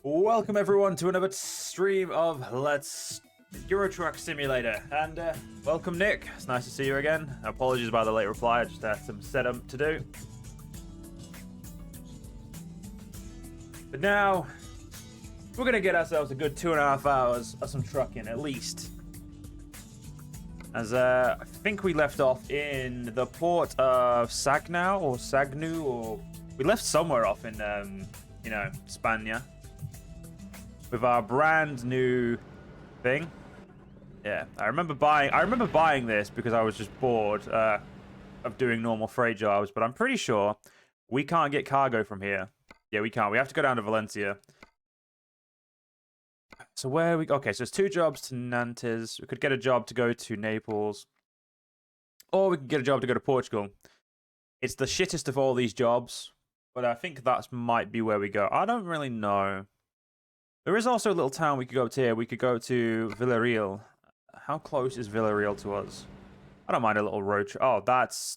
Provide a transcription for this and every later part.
Welcome everyone to another stream of Let's Euro Truck Simulator, and welcome Nick. It's nice to see you again. Apologies about the late reply. I just had some setup to do. But now we're gonna get ourselves a good 2.5 hours of some trucking at least. As I think we left off in the port of Sagnou or Sagnu, or we left somewhere off in Spania. With our brand new thing. Yeah, I remember buying this because I was just bored of doing normal freight jobs, but I'm pretty sure we can't get cargo from here. Yeah, we can't. We have to go down to Valencia. So okay, so there's 2 jobs to Nantes. We could get a job to go to Naples. Or we could get a job to go to Portugal. It's the shittest of all these jobs, but I think that might be where we go. I don't really know. There is also a little town we could go to here. We could go to Villarreal. How close is Villarreal to us? I don't mind a little road trip. Oh, that's...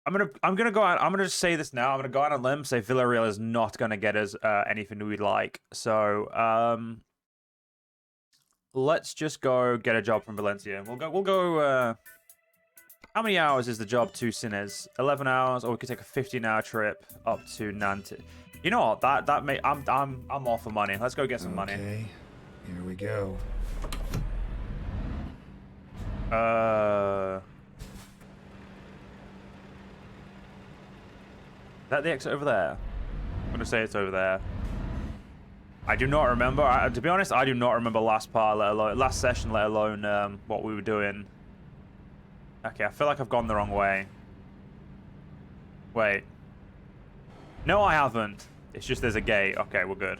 I'm gonna go out. I'm gonna just say this now. I'm gonna go out on a limb. Say Villarreal is not gonna get us anything we'd like. So let's just go get a job from Valencia. We'll go. How many hours is the job to Sines? 11 hours, or we could take a 15-hour trip up to Nantes. You know what? I'm all for money. Let's go get some money. Okay, here we go. Is that the exit over there? I'm gonna say it's over there. I do not remember. To be honest, I do not remember last session, let alone what we were doing. Okay, I feel like I've gone the wrong way. Wait. No, I haven't. It's just there's a gate. Okay, we're good.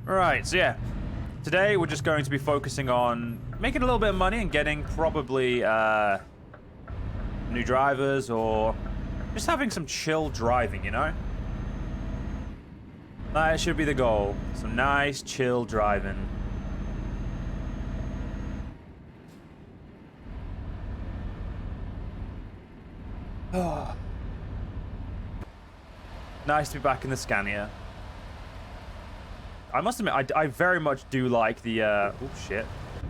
Right, so yeah. Today we're just going to be focusing on making a little bit of money and getting probably new drivers, or just having some chill driving, you know? That should be the goal. Some nice, chill driving. Oh. Nice to be back in the Scania. I must admit, I very much do like the... oh, shit.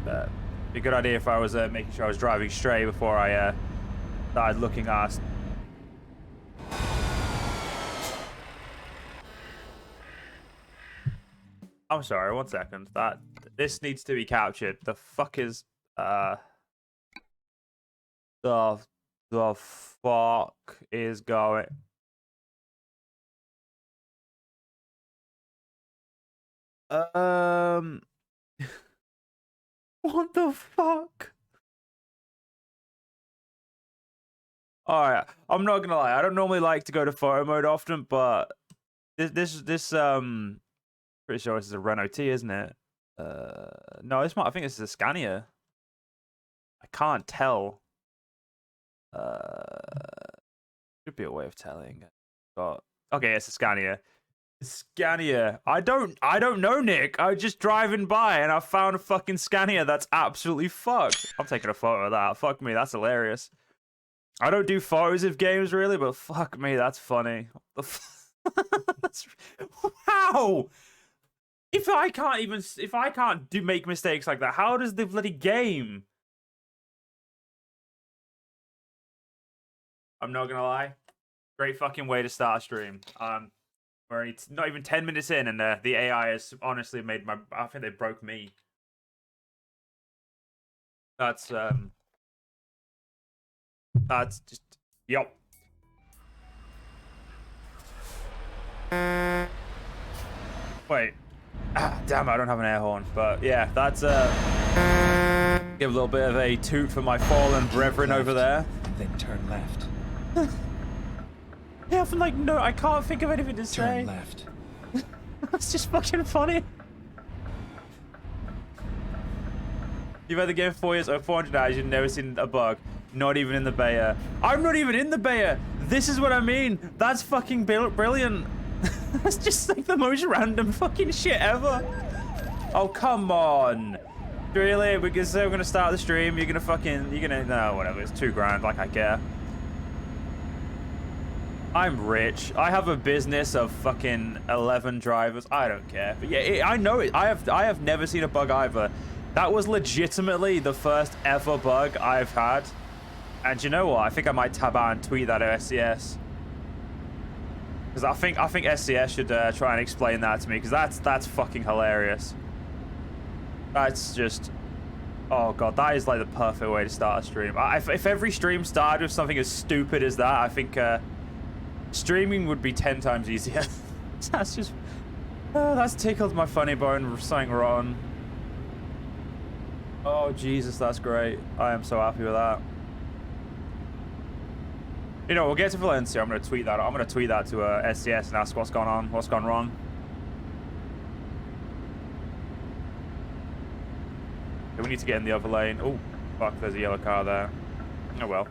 It'd be a good idea if I was making sure I was driving straight before I started looking at... I'm sorry, 1 second. This needs to be captured. The fuck is... The fuck is going... What the fuck? Alright, I'm not gonna lie. I don't normally like to go to photo mode often, but this pretty sure this is a Renault T, isn't it? No, I think this is a Scania. I can't tell. Should be a way of telling. But okay, it's a Scania. Scania. I don't know, Nick. I was just driving by and I found a fucking Scania that's absolutely fucked. I'm taking a photo of that. Fuck me, that's hilarious. I don't do photos of games really, but fuck me, that's funny. Wow. If I can't make mistakes like that, how does the bloody game? I'm not gonna lie. Great fucking way to start a stream. We're only not even 10 minutes in, and the AI has honestly made I think they broke me. That's just... Yup. Wait. Damn, I don't have an air horn. But yeah, that's give a little bit of a toot for my fallen brethren over there. Then turn left. Yeah, I'm like, no, I can't think of anything to say. Turn left. That's just fucking funny. You've had the game for 4 years, over 400 hours, you've never seen a bug. Not even in the beta. I'm not even in the beta. This is what I mean. That's fucking brilliant. That's just like the most random fucking shit ever. Oh, come on. Really? We're gonna start the stream. You're gonna no, whatever. It's $2 grand. Like I care. I'm rich. I have a business of fucking 11 drivers. I don't care. But yeah, I know it. I have never seen a bug either. That was legitimately the first ever bug I've had. And you know what? I think I might tab out and tweet that at SCS. Because I think SCS should try and explain that to me, because that's fucking hilarious. That's just, oh god, that is like the perfect way to start a stream. If every stream started with something as stupid as that, I think streaming would be 10 times easier. That's just, that's tickled my funny bone. Something wrong. Oh Jesus, that's great. I am so happy with that. You know, we'll get to Valencia. I'm gonna tweet that. I'm gonna tweet that to SCS and ask what's gone on, what's gone wrong. Okay, we need to get in the other lane. Oh, fuck! There's a yellow car there. Oh well.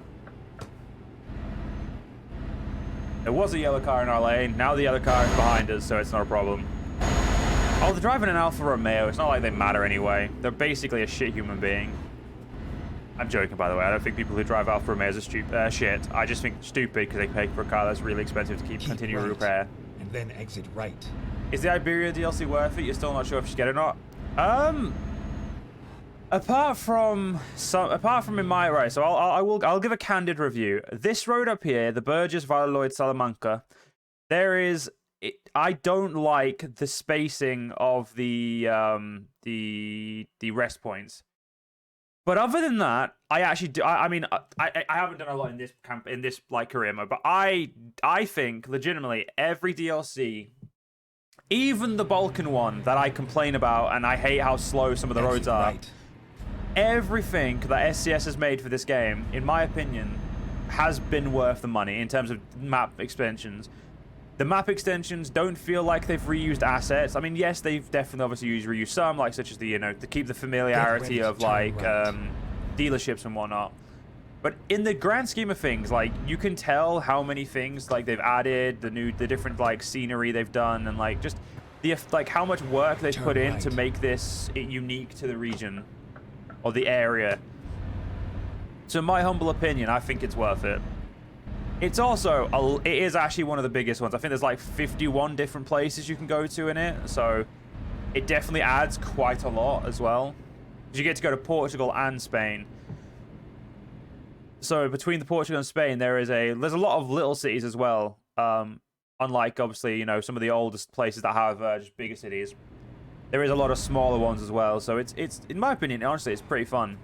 There was a yellow car in our lane. Now the other car is behind us, so it's not a problem. Oh, they're driving an Alfa Romeo. It's not like they matter anyway. They're basically a shit human being. I'm joking, by the way. I don't think people who drive Alfa Romeos are shit. I just think stupid because they pay for a car that's really expensive to keep continuing repair. And then exit right. Is the Iberia DLC worth it? You're still not sure if you should get it or not? Apart from in my right, so I'll give a candid review. This road up here, the Burgess Valladolid Salamanca, I don't like the spacing of the rest points. But other than that, I actually do. I mean, I haven't done a lot in this like career mode, but I think legitimately every DLC, even the Balkan one that I complain about and I hate how slow some of the roads are. Right. Everything that SCS has made for this game, in my opinion, has been worth the money in terms of map extensions. The map extensions don't feel like they've reused assets. I mean, yes, they've definitely obviously reused some, like such as the, you know, to keep the familiarity of like dealerships and whatnot. But in the grand scheme of things, like you can tell how many things like they've added, the different like scenery they've done, and like just the like how much work they've put in to make this unique to the region or the area. So in my humble opinion, I think it's worth it. It's also, it is actually one of the biggest ones. I think there's like 51 different places you can go to in it. So it definitely adds quite a lot as well. You get to go to Portugal and Spain. So between the Portugal and Spain, there's a lot of little cities as well. Unlike obviously, you know, some of the oldest places that have just bigger cities. There is a lot of smaller ones as well. So it's in my opinion, honestly, it's pretty fun.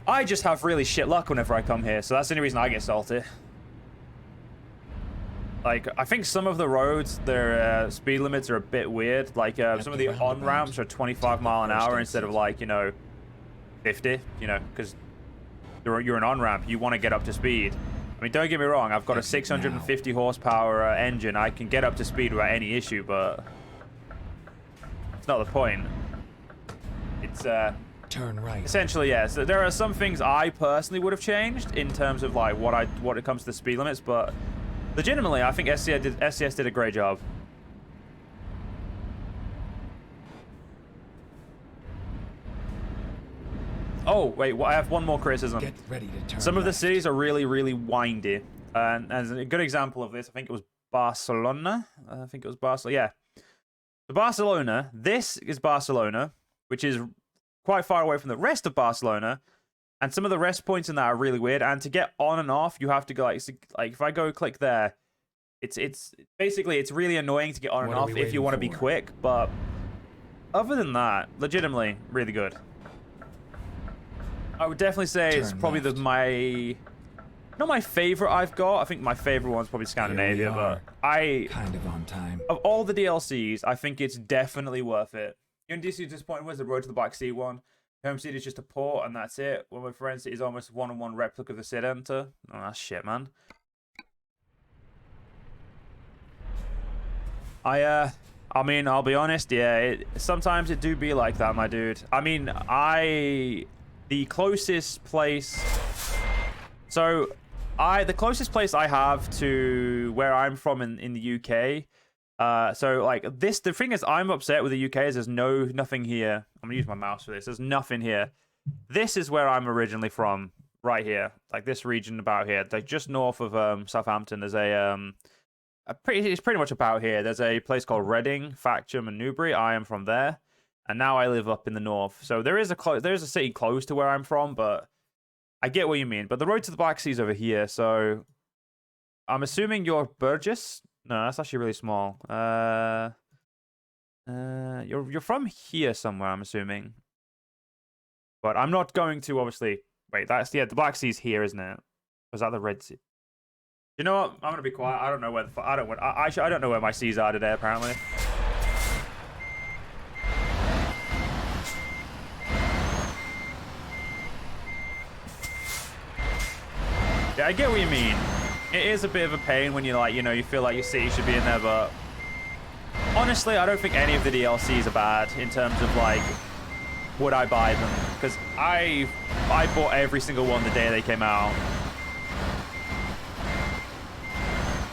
I just have really shit luck whenever I come here, so that's the only reason I get salty. Like, I think some of the roads, their speed limits are a bit weird. Like, some of the on-ramps are 25 mile an hour instead of, like, you know, 50, you know, because you're an on-ramp. You want to get up to speed. I mean, don't get me wrong. I've got a 650 horsepower engine. I can get up to speed without any issue, but it's not the point. It's, turn right. Essentially, yes. Yeah, so there are some things I personally would have changed in terms of like what it comes to the speed limits, but legitimately, I think SCS did a great job. Oh wait, I have one more criticism. Get ready to turn some of the left. cities are really, really windy, and as a good example of this, I think it was Barcelona. I think it was Barcelona. Yeah, so Barcelona. This is Barcelona, which is quite far away from the rest of Barcelona, and some of the rest points in that are really weird. And to get on and off, you have to go like if I go click there, it's basically it's really annoying to get on and off if you want to be quick. But other than that, legitimately really good. I would definitely say it's probably not my favorite I've got. I think my favorite one's probably Scandinavia, but kind of on time. Of all the DLCs, I think it's definitely worth it. The only DC disappointing was the Road to the Black Sea one. Home City is just a port, and that's it. When my friend City is almost a one-on-one replica of the Sid-Enter. Oh, that's shit, man. I mean, I'll be honest, yeah, sometimes it do be like that, my dude. I mean, the closest place... So, the closest place I have to where I'm from in the UK... so like the thing is I'm upset with the UK is there's nothing here. I'm gonna use my mouse for this. There's nothing here. This is where I'm originally from. right here, like this region about here, like just north of Southampton. There's it's pretty much about here. There's a place called Reading, Factum, and Newbury. I am from there, and now I live up in the north. So there is a city close to where I'm from, but I get what you mean. But the road to the Black Sea is over here, so I'm assuming you're Burgess. No, that's actually really small. You're from here somewhere, I'm assuming. But I'm not going to obviously. Wait, the Black Sea's here, isn't it? Or is that the Red Sea? You know what? I'm gonna be quiet. I don't know where I don't know where my seas are today. Apparently. Yeah, I get what you mean. It is a bit of a pain when you you feel like your city should be in there, but honestly, I don't think any of the DLCs are bad in terms of like, would I buy them? Because I bought every single one the day they came out.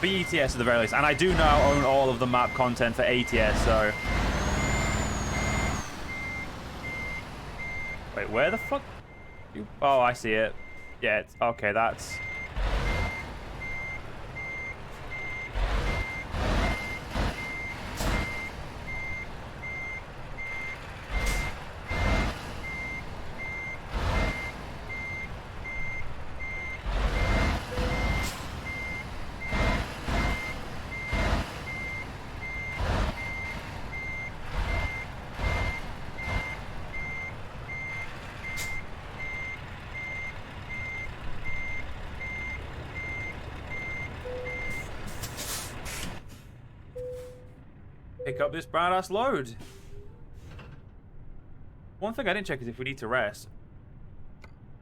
For ETS at the very least. And I do now own all of the map content for ATS, so... Wait, where the fuck? Oh, I see it. Yeah, okay, that's... Pick up this badass load. One thing I didn't check is if we need to rest.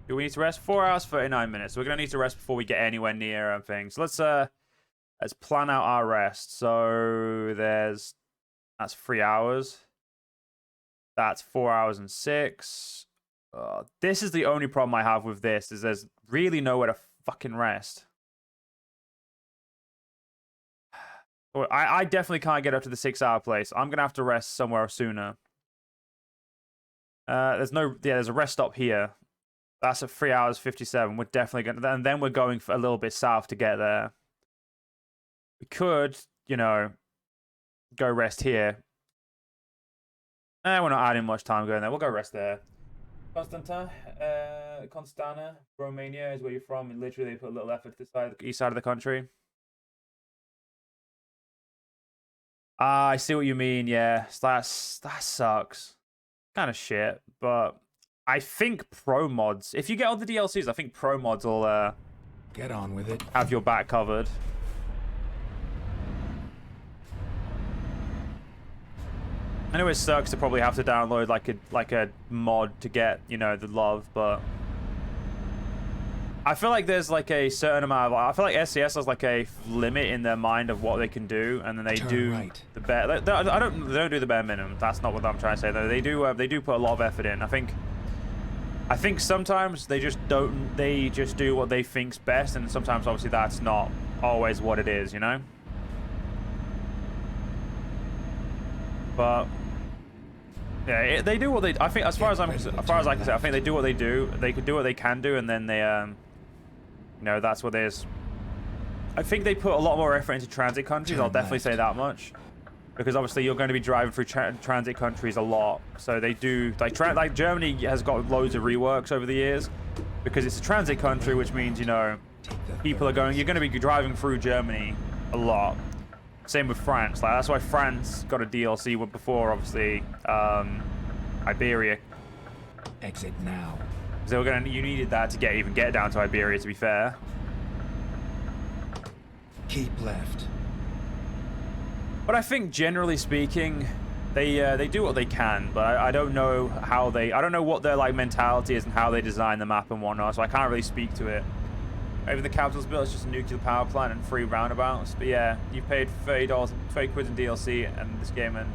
Do we need to rest? 4 hours, 39 minutes. So we're gonna need to rest before we get anywhere near things. So let's plan out our rest. So that's 3 hours. That's 4 hours and 6. This is the only problem I have with this, is there's really nowhere to fucking rest. I definitely can't get up to the 6 hour place. I'm gonna have to rest somewhere sooner. There's a rest stop here. That's at 3 hours 57. We're definitely gonna, and then we're going for a little bit south to get there. We could, go rest here. We're not adding much time going there. We'll go rest there. Constanta, Romania is where you're from, and literally they put a little effort to the east side of the country. I see what you mean, yeah. That sucks. Kind of shit, but I think pro mods, if you get all the DLCs, I think pro mods will get on with it. Have your back covered. I know it sucks to probably have to download like a mod to get, the love, but I feel like there's like a certain amount of... I feel like SCS has like a limit in their mind of what they can do, and then they do the bare... They don't do the bare minimum. That's not what I'm trying to say, though. They do put a lot of effort in. I think sometimes they just don't... They just do what they think's best, and sometimes, obviously, that's not always what it is, But... yeah, they do what they... I think, as far as I can say, I think they do what they do. They could do what they can do, and then they... that's what it is. I think they put a lot more effort into transit countries. I'll definitely say that much, because obviously you're going to be driving through transit countries a lot. So they do like Germany has got loads of reworks over the years, because it's a transit country, which means people are going. You're going to be driving through Germany a lot. Same with France. Like that's why France got a DLC before, obviously, Iberia. Exit now. So you needed that to get down to Iberia, to be fair. Keep left. But I think generally speaking, they do what they can. But I don't know how I don't know what their like mentality is and how they design the map and whatnot. So I can't really speak to it. Maybe the capital's built, it's just a nuclear power plant and 3 roundabouts. But yeah, you paid $30 quid in DLC and this game, and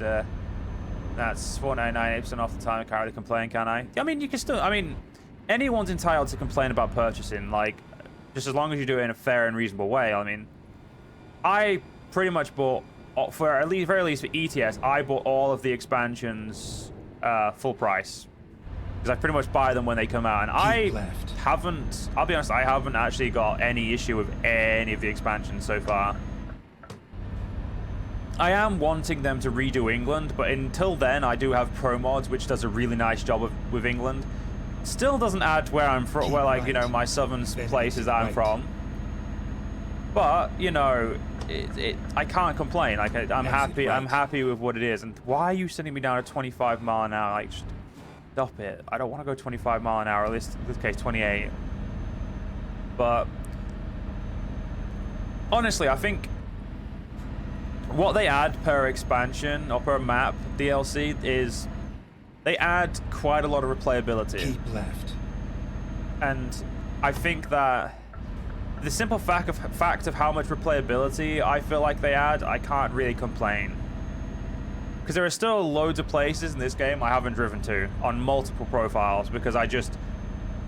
that's $4.99, 8% off the time. I can't really complain, can I? I mean, you can still. I mean, anyone's entitled to complain about purchasing, like, just as long as you do it in a fair and reasonable way. I mean, I pretty much bought, for at least, very least for ETS, I bought all of the expansions full price. because I pretty much buy them when they come out, and I'll be honest, I haven't actually got any issue with any of the expansions so far. I am wanting them to redo England, but until then, I do have Pro Mods, which does a really nice job with England. Still doesn't add where I'm from, where, like, you know, my southern places that I'm from. But, you know, I can't complain. Like, I'm happy. I'm happy with what it is. And why are you sending me down at 25 mile an hour? Like, stop it. I don't want to go 25 mile an hour. At least in this case, 28. But honestly, I think what they add per expansion or per map DLC is they add quite a lot of replayability. Keep left. And I think that the simple fact of how much replayability I feel like they add, I can't really complain. Because there are still loads of places in this game I haven't driven to on multiple profiles because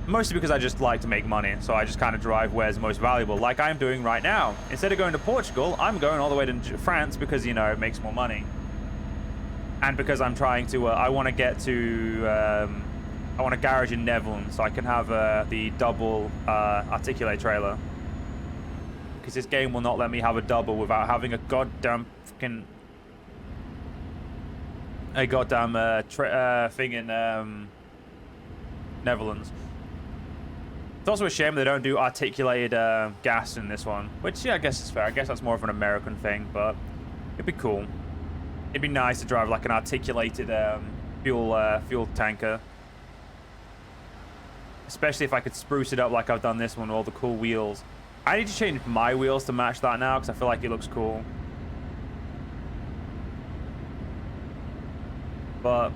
mostly because I just like to make money. So I just kind of drive where's most valuable, like I'm doing right now. Instead of going to Portugal, I'm going all the way to France because, you know, it makes more money. And because I'm trying to, I want to get to, I want a garage in Netherlands so I can have the double articulate trailer. Because this game will not let me have a double without having a goddamn fucking thing in Netherlands. It's also a shame they don't do articulated gas in this one, which, yeah, I guess is fair. I guess that's more of an American thing, but it'd be cool. It'd be nice to drive like an articulated fuel tanker. Especially if I could spruce it up like I've done this one with all the cool wheels. I need to change my wheels to match that now because I feel like it looks cool. But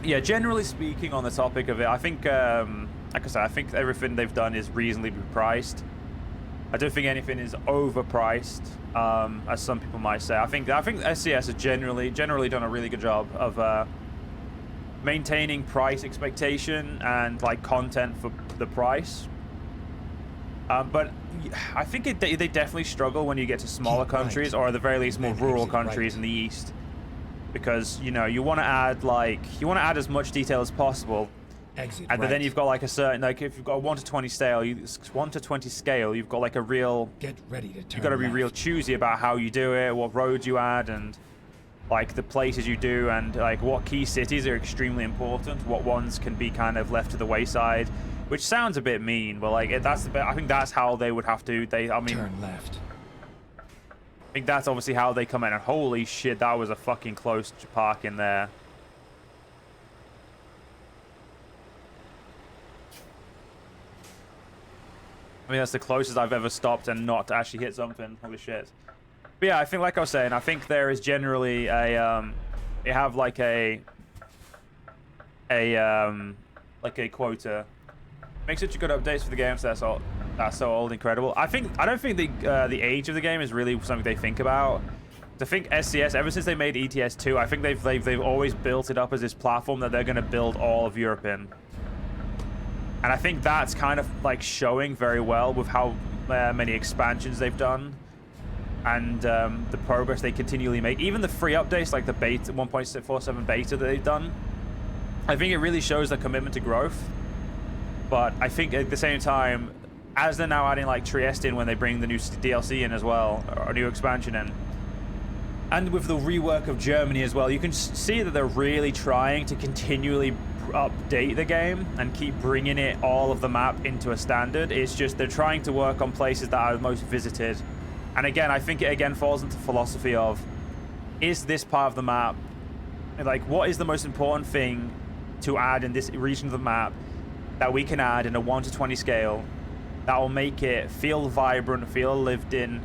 yeah, generally speaking on the topic of it, I think, like I said, I think everything they've done is reasonably priced. I don't think anything is overpriced, as some people might say. I think SCS has generally done a really good job of maintaining price expectation and like content for the price. But I think they definitely struggle when you get to smaller countries, or at the very least more rural countries in the east, because, you know, you want to add as much detail as possible. And then you've got like a certain, like if you've got a 1 to 20 scale, you've got like a real, get ready to turn. You've got to be real choosy about how you do it, what roads you add, and like the places you do, and like what key cities are extremely important, what ones can be kind of left to the wayside, which sounds a bit mean, but like I think that's how they would have to. Turn left. I think that's obviously how they come in. And holy shit, that was a fucking close park in there. I mean, that's the closest I've ever stopped and not actually hit something. Holy shit. But yeah, I think, like I was saying, I think there is generally a, they have like a quota. Make such a good updates for the game, so that's so old, incredible. I don't think the age of the game is really something they think about. I think SCS, ever since they made ETS 2, I think they've always built it up as this platform that they're going to build all of Europe in. And I think that's kind of like showing very well with how many expansions they've done and the progress they continually make. Even the free updates, like the beta 1.47 beta that they've done, I think it really shows their commitment to growth. But I think at the same time, as they're now adding like Trieste in when they bring the new DLC in as well, or a new expansion in, and with the rework of Germany as well, you can see that they're really trying to continually update the game and keep bringing it, all of the map, into a standard. It's just they're trying to work on places that are most visited. And again, I think it again falls into philosophy of, is this part of the map, like, what is the most important thing to add in this region of the map that we can add in a 1 to 20 scale that will make it feel vibrant, feel lived in,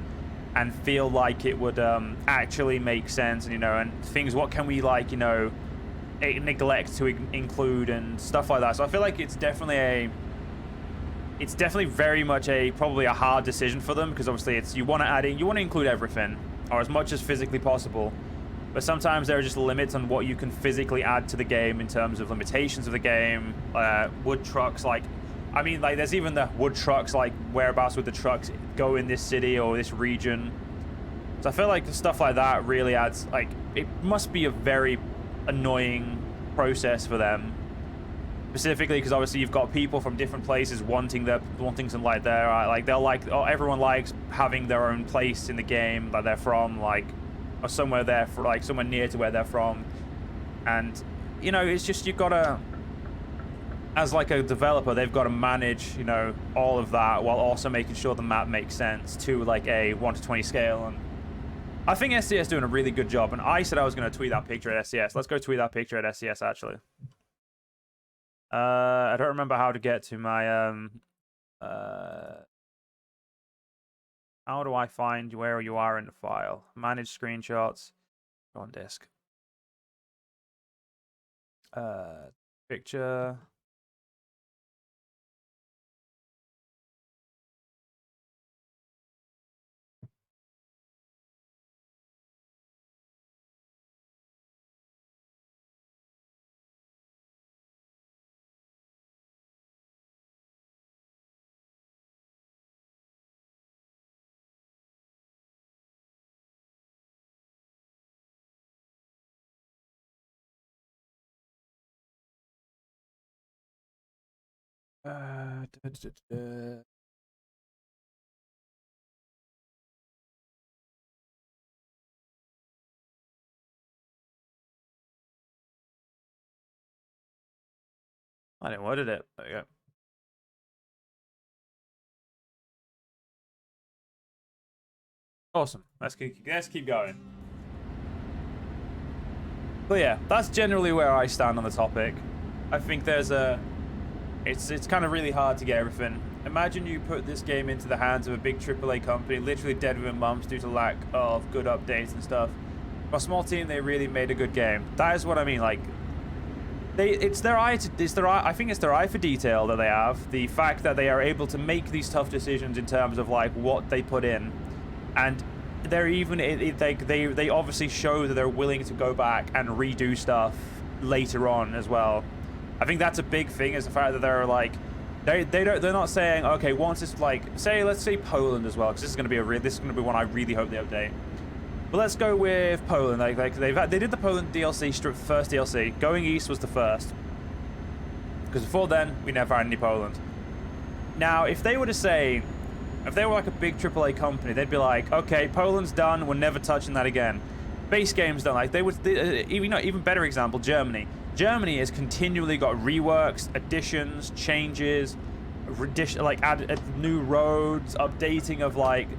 and feel like it would actually make sense, and, you know, and things, what can we, like, you know, neglect to include and stuff like that. So I feel like it's definitely very much probably a hard decision for them, because obviously you want to include everything, or as much as physically possible, but sometimes there are just limits on what you can physically add to the game in terms of limitations of the game. Wood trucks, like, I mean, like, there's even the wood trucks, like whereabouts would the trucks go in this city or this region. So I feel like stuff like that really adds, like, it must be a very annoying process for them specifically because obviously you've got people from different places wanting something like their like they'll like, oh, everyone likes having their own place in the game that they're from, like, or somewhere there for like somewhere near to where they're from. And you know, it's just, you've got to, as like a developer, they've got to manage, you know, all of that while also making sure the map makes sense to like a 1 to 20 scale. And I think SCS doing a really good job. And I said I was going to tweet that picture at SCS. Let's go tweet that picture at SCS actually. I don't remember how to get to my how do I find where you are in the file? Manage screenshots. Go on disk. Picture. Da, da, da, da. I didn't. What did it? There you go. Awesome. Let's keep going. But yeah, that's generally where I stand on the topic. I think there's a... It's kind of really hard to get everything. Imagine you put this game into the hands of a big AAA company, literally dead within months due to lack of good updates and stuff. For a small team, they really made a good game. That is what I mean. Like, it's their eye for detail that they have. The fact that they are able to make these tough decisions in terms of like what they put in, and they're even they obviously show that they're willing to go back and redo stuff later on as well. I think that's a big thing, is the fact that they're like, they're not saying, okay, once it's like, let's say Poland as well, because this is going to be one I really hope they update. But let's go with Poland. They did the Poland DLC first DLC. Going East was the first, because before then we never had any Poland. Now, if they were like a big AAA company, they'd be like, okay, Poland's done. We're never touching that again. Base game's done. Like even better example, Germany. Germany has continually got reworks, additions, changes, like add new roads, updating of like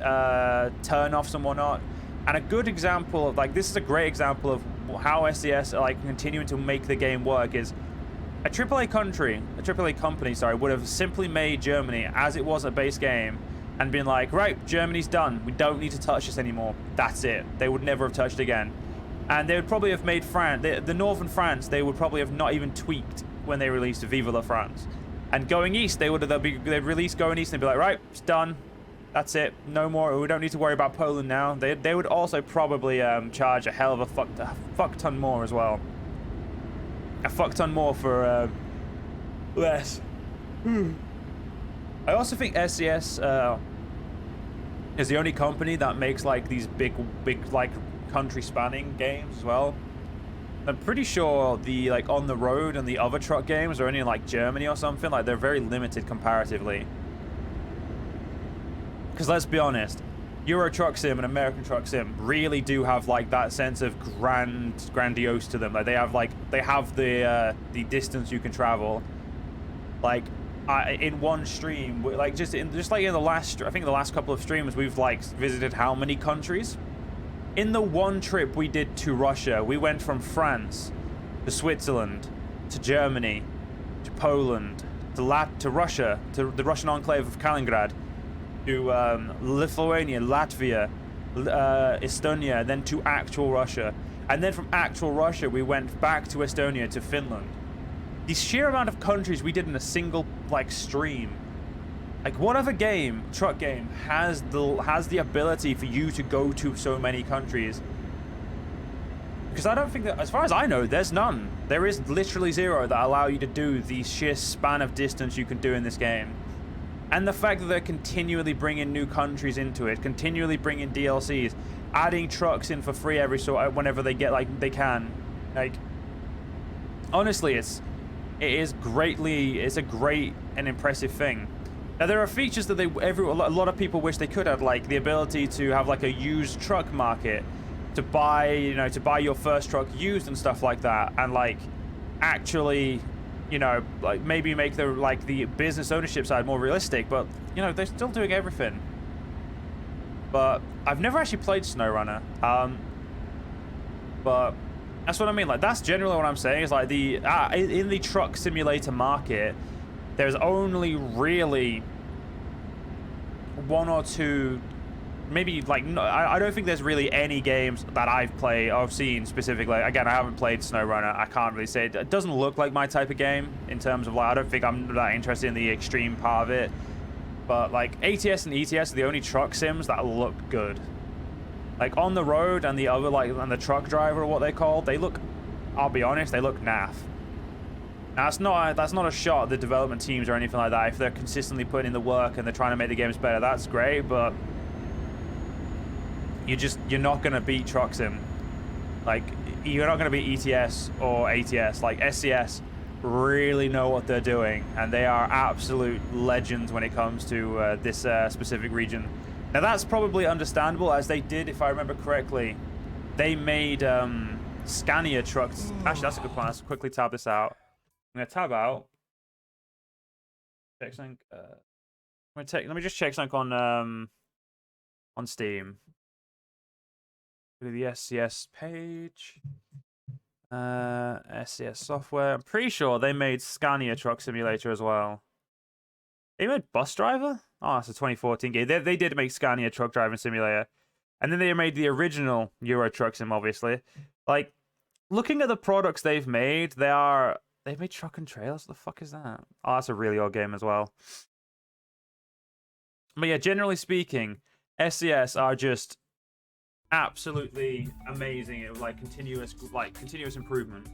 turn-offs and whatnot. And a good example of, like, this is a great example of how SCS are like continuing to make the game work, is a AAA company, would have simply made Germany as it was a base game and been like, right, Germany's done. We don't need to touch this anymore. That's it. They would never have touched again. And they would probably have made France, the northern France, they would probably have not even tweaked when they released Vive la France. And Going East, they'd release Going East and be like, right, it's done. That's it. No more. We don't need to worry about Poland now. They would also probably charge a hell of a fuck ton more as well. A fuck ton more for less. I also think SCS is the only company that makes like these big like country spanning games as well. I'm pretty sure the like on the road and the other truck games are only in like Germany or something. Like, they're very limited comparatively. Because let's be honest, Euro Truck Sim and American Truck Sim really do have like that sense of grandiose to them. Like, they have the distance you can travel. Like, in one stream, like just in the last, I think the last couple of streams, we've like visited how many countries? In the one trip we did to Russia, we went from France to Switzerland to Germany to Poland to Russia, to the Russian enclave of Kaliningrad, to Lithuania, Latvia, Estonia, then to actual Russia. And then from actual Russia, we went back to Estonia, to Finland. The sheer amount of countries we did in a single, like, stream. Like, what other game, truck game, has the ability for you to go to so many countries? Because I don't think that, as far as I know, there's none. There is literally zero that allow you to do the sheer span of distance you can do in this game. And the fact that they're continually bringing new countries into it, continually bringing DLCs, adding trucks in for free whenever they get, like, they can. Like, honestly, it's a great and impressive thing. Now there are features that a lot of people wish they could have, like the ability to have like a used truck market to buy, to buy your first truck used and stuff like that, and like actually, like maybe make the business ownership side more realistic. But they're still doing everything. But I've never actually played SnowRunner. But that's what I mean. Like, that's generally what I'm saying. Is like in the truck simulator market, there's only really one or two, maybe like no, I don't think there's really any games that I've played or seen specifically. Again, I haven't played SnowRunner. I can't really say it doesn't look like my type of game in terms of like I don't think I'm that interested in the extreme part of it. But like ATS and ETS are the only truck sims that look good. Like on the road and the other and the truck driver or what they call, they look, I'll be honest, they look naff. Now that's not a shot at the development teams or anything like that. If they're consistently putting in the work and they're trying to make the games better, that's great, but you're not gonna beat Truck Sim. Like you're not gonna beat ETS or ATS. Like SCS really know what they're doing, and they are absolute legends when it comes to this specific region. Now that's probably understandable, as they did, if I remember correctly, they made Scania trucks. Actually, that's a good plan. Let's quickly tab this out. I'm gonna tab out. Check sync. Let me just check sync on Steam. Go to the SCS page. SCS software. I'm pretty sure they made Scania Truck Simulator as well. They made Bus Driver? Oh, that's a 2014 game. They did make Scania Truck Driving Simulator. And then they made the original Euro Truck Sim, obviously. Like, looking at the products they've made, they've made Truck and Trailers. What the fuck is that? Oh, that's a really old game as well. But yeah, generally speaking, SCS are just absolutely amazing at like continuous improvement.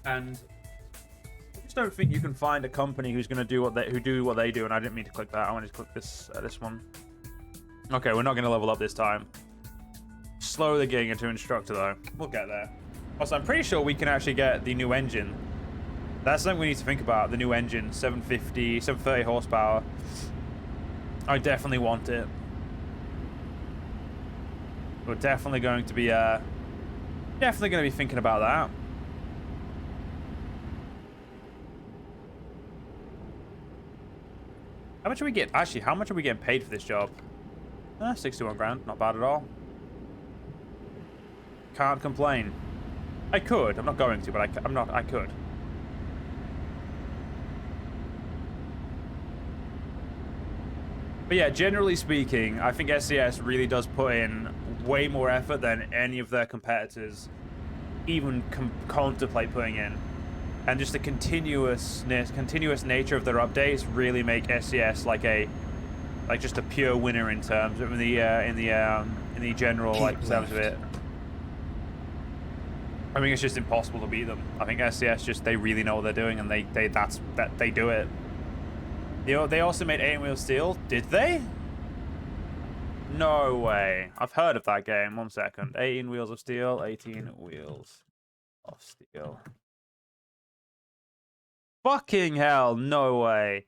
And I just don't think you can find a company who's going to do what they do. And I didn't mean to click that. I wanted to click this one. Okay, we're not going to level up this time. Slowly getting into instructor though. We'll get there. Also, I'm pretty sure we can actually get the new engine. That's something we need to think about. The new engine, 730 horsepower. I definitely want it. We're definitely going to be thinking about that. How much are we getting? Actually, how much are we getting paid for this job? 61 grand, not bad at all. Can't complain. I could. I'm not going to, but I could. But yeah, generally speaking, I think SCS really does put in way more effort than any of their competitors even contemplate putting in. And just the continuous nature of their updates really make SCS like just a pure winner in terms of in the general sense of it. I mean, it's just impossible to beat them. I think SCS they really know what they're doing, and they do it. They also made 18 Wheel Steel. Did they? No way. I've heard of that game. 1 second. 18 Wheels of Steel. 18 Wheels of Steel. Fucking hell. No way.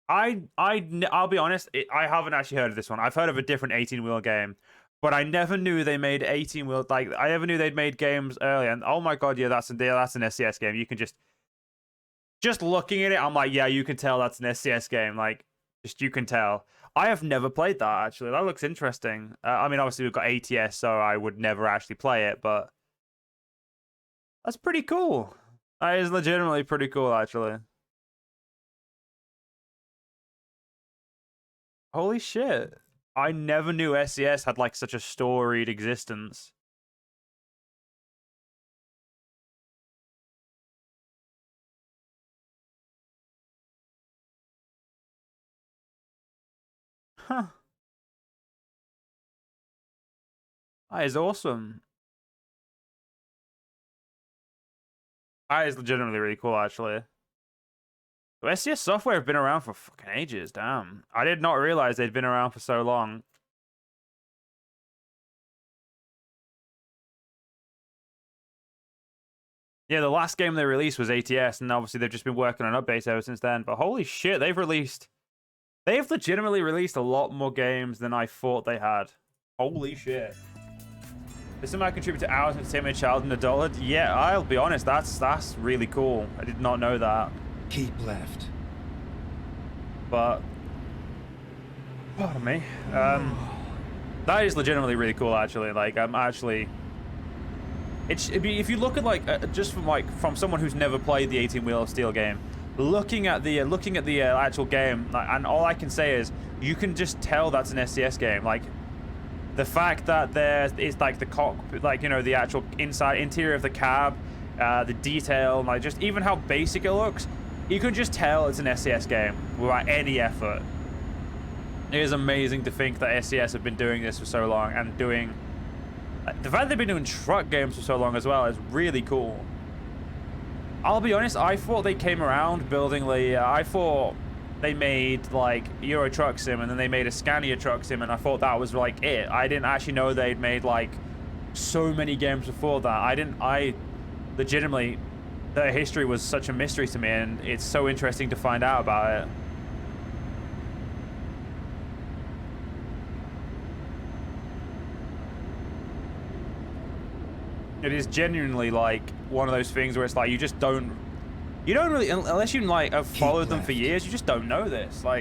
I'll be honest. I haven't actually heard of this one. I've heard of a different 18 Wheel game, but I never knew they made 18 Wheel. Like, I never knew they'd made games earlier. And oh my god, yeah, that's an SCS game. You can just looking at it, I'm like, yeah, you can tell that's an SCS game. Like, you can tell. I have never played that, actually. That looks interesting. I mean, obviously, we've got ATS, so I would never actually play it, but that's pretty cool. That is legitimately pretty cool, actually. Holy shit. I never knew SCS had, like, such a storied existence. Huh. That is awesome. That is legitimately really cool, actually. SCS Software have been around for fucking ages, damn. I did not realize they'd been around for so long. Yeah, the last game they released was ATS, and obviously they've just been working on updates ever since then. But holy shit, they've legitimately released a lot more games than I thought they had. Holy shit. This might contribute to hours of entertainment, child and adult. Yeah, I'll be honest, that's really cool. I did not know that. Keep left. But pardon me. That is legitimately really cool, actually. Like, I'm actually. If you look at just from someone who's never played the 18 Wheel of Steel game, looking at the actual game, and all I can say is you can just tell that's an SCS game. Like, the fact that there is like the cockpit, like, you know, the actual interior of the cab, the detail, like just even how basic it looks, you can just tell it's an SCS game without any effort. It is amazing to think that SCS have been doing this for so long, and doing the fact they've been doing truck games for so long as well is really cool. I'll be honest, I thought they came around building I thought they made like Euro Truck Sim, and then they made a Scania Truck Sim, and I thought that was like it. I didn't actually know they'd made like so many games before that. I legitimately, their history was such a mystery to me, and it's so interesting to find out about it. It is genuinely like one of those things where it's like you don't really, unless you like have followed them for years, you just don't know this. Like,